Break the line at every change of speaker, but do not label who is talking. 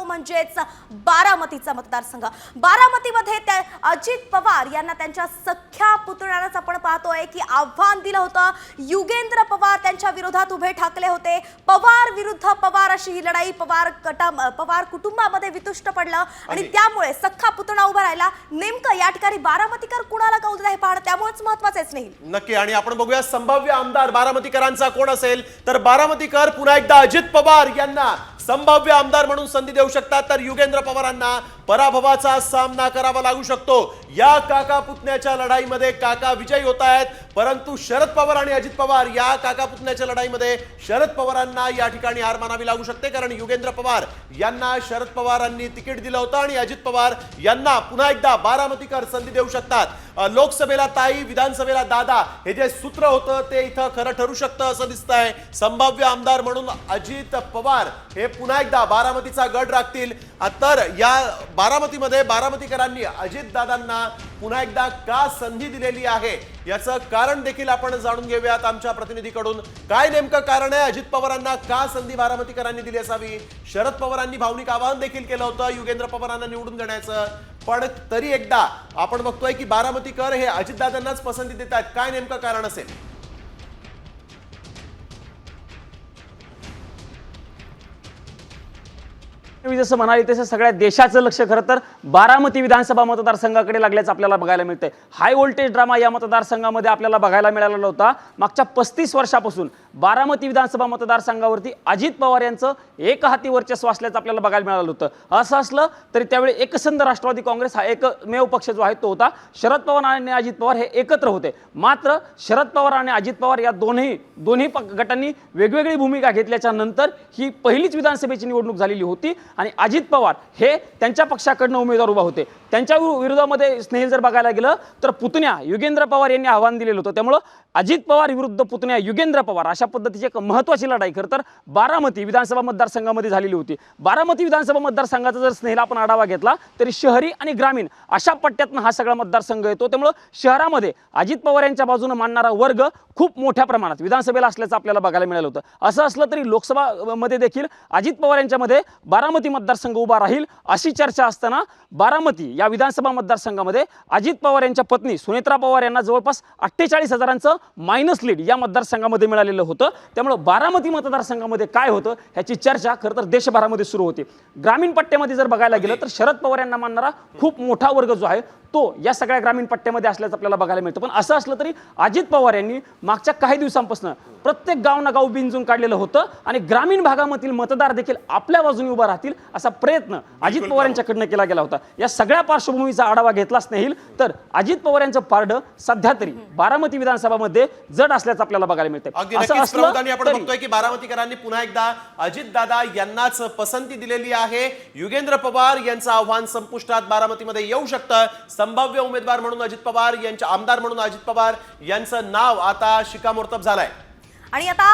म्हणजेच बारामतीचा मतदारसंघ। बारामतीमध्ये अजित पवार यांना त्यांच्या सख्या पुतण्यालाच आपण पाहतोय की आव्हान दिलं होतं। युगेंद्र पवार त्यांच्या विरोधात उभे ठाकले होते। पवार विरुद्ध पवार अशी ही लढाई पवार कुटुंबामध्ये वितुष्ट पडलं आणि त्यामुळे सख्खा पुतणा उभा राहिला। नेमकं या ठिकाणी बारामतीकर कुणाला कौल देत आहे पाहणं त्यामुळेच महत्त्वाचं आहे स्नेहिल।
नक्की आणि आपण बघूया संभाव्य आमदार बारामतीकरांचा कोण असेल तर बारामतीकर पुन्हा एकदा अजित पवार यांना संभाव्य आमदार म्हणून संधी देऊ शकतात तर युगेंद्र पवारांना पराभवाचा सामना करावा लागू शकतो। या काका पुतण्याच्या लढाईमध्ये काका विजयी होत आहेत परंतु शरद पवार आणि अजित पवार या काका पुतण्याच्या लढाईमध्ये शरद पवारांना या ठिकाणी हार मानावी लागू शकते कारण युगेंद्र पवार यांना शरद पवारांनी तिकीट दिलं होतं आणि अजित पवार यांना पुन्हा एकदा बारामतीकर संधी देऊ शकतात। लोकसभेला ताई विधानसभेला दादा हे जे सूत्र होतं ते इथं खरं ठरू शकतं असं दिसतंय। संभाव्य आमदार म्हणून अजित पवार हे पुन्हा एकदा बारामतीचा गड राखतील तर या बारामतीमध्ये बारामतीकरांनी अजित दादांना पुन्हा एकदा का संधी दिलेली आहे याचं कारण देखील आपण जाणून घेऊयात आमच्या प्रतिनिधीकडून। काय नेमकं कारण आहे अजित पवारांना का संधी बारामतीकरांनी दिली असावी? शरद पवारांनी भावनिक आवाहन देखील केलं होतं युगेंद्र पवारांना निवडून देण्याचं पण तरी एकदा आपण बघतोय की बारामतीकर हे अजितदादांनाच पसंती देतात। काय नेमकं कारण असेल?
जसं म्हणाले तसं सगळ्या देशाचं लक्ष खरं तर बारामती विधानसभा मतदारसंघाकडे लागल्याचं आपल्याला बघायला मिळतंय। हाय व्होल्टेज ड्रामा या मतदारसंघामध्ये आपल्याला बघायला मिळालेला होता। मागच्या 35 वर्षापासून बारामती विधानसभा मतदारसंघावरती अजित पवार यांचं एकहाती वर्चस्व असल्याचं आपल्याला बघायला मिळालं होतं। असं असलं तरी त्यावेळी एकसंध राष्ट्रवादी काँग्रेस हा एकमेव पक्ष जो आहे तो होता। शरद पवार आणि अजित पवार हे एकत्र होते मात्र शरद पवार आणि अजित पवार या दोन्ही गटांनी वेगवेगळी भूमिका घेतल्याच्या नंतर ही पहिलीच विधानसभेची निवडणूक झालेली होती आणि अजित पवार हे त्यांच्या पक्षाकडून उमेदवार उभा होते। त्यांच्या विरोधामध्ये स्नेहिल जर बघायला गेलं तर पुतण्या युगेंद्र पवार यांनी आव्हान दिलेलं होतं। त्यामुळे अजित पवार विरुद्ध पुतण्या युगेंद्र पवार अशा पद्धतीची एक महत्त्वाची लढाई खरं तर बारामती विधानसभा मतदारसंघामध्ये झालेली होती। बारामती विधानसभा मतदारसंघाचा जर स्नेहिल आपण आढावा घेतला तरी शहरी आणि ग्रामीण अशा पट्ट्यातून हा सगळा मतदारसंघ येतो। त्यामुळे शहरामध्ये अजित पवार यांच्या बाजूने मानणारा वर्ग खूप मोठ्या प्रमाणात विधानसभेला असल्याचं आपल्याला बघायला मिळालं होतं। असं असलं तरी लोकसभामध्ये देखील अजित पवार यांच्यामध्ये बारामती मतदारसंघ उभा राहील अशी चर्चा असताना बारामती या विधानसभा मतदारसंघामध्ये अजित पवार यांच्या पत्नी सुनेत्रा पवार यांना जवळपास 48,000चं मायनस लीड या मतदारसंघामध्ये मिळालेलं होतं। त्यामुळे बारामती मतदारसंघामध्ये काय होतं ह्याची चर्चा खरं तर देशभरामध्ये सुरू होती। ग्रामीण पट्ट्यामध्ये जर बघायला गेलं तर शरद पवार यांना मानणारा खूप मोठा वर्ग जो आहे तो या सगळ्या ग्रामीण पट्ट्यामध्ये असल्याचं आपल्याला बघायला मिळतं। पण असं असलं तरी अजित पवार यांनी मागच्या काही दिवसांपासून प्रत्येक गाव ना गाव बिंजून काढलेलं होतं आणि ग्रामीण भागामधील मतदार देखील आपल्या बाजूने उभा राहतील असा प्रयत्न अजित पवार यांच्याकडनं केला गेला होता। या सगळ्या पार्श्वभूमीचा आढावा घेतला स्नेहिल तर अजित पवार यांचं पारडं सध्या तरी बारामती विधानसभामध्ये जड असल्याचं आपल्याला बघायला मिळतं।
असं असलं आपण बघतोय की बारामतीकरांनी पुन्हा एकदा अजित दादा यांनाच पसंती दिलेली आहे। युगेंद्र पवार यांचं आव्हान संपुष्टात बारामतीमध्ये येऊ शकतं। संभाव्य उमेदवार म्हणून अजित पवार यांच्या आमदार म्हणून अजित पवार यांचं नाव आता शिक्कामोर्तब झालंय
आणि आता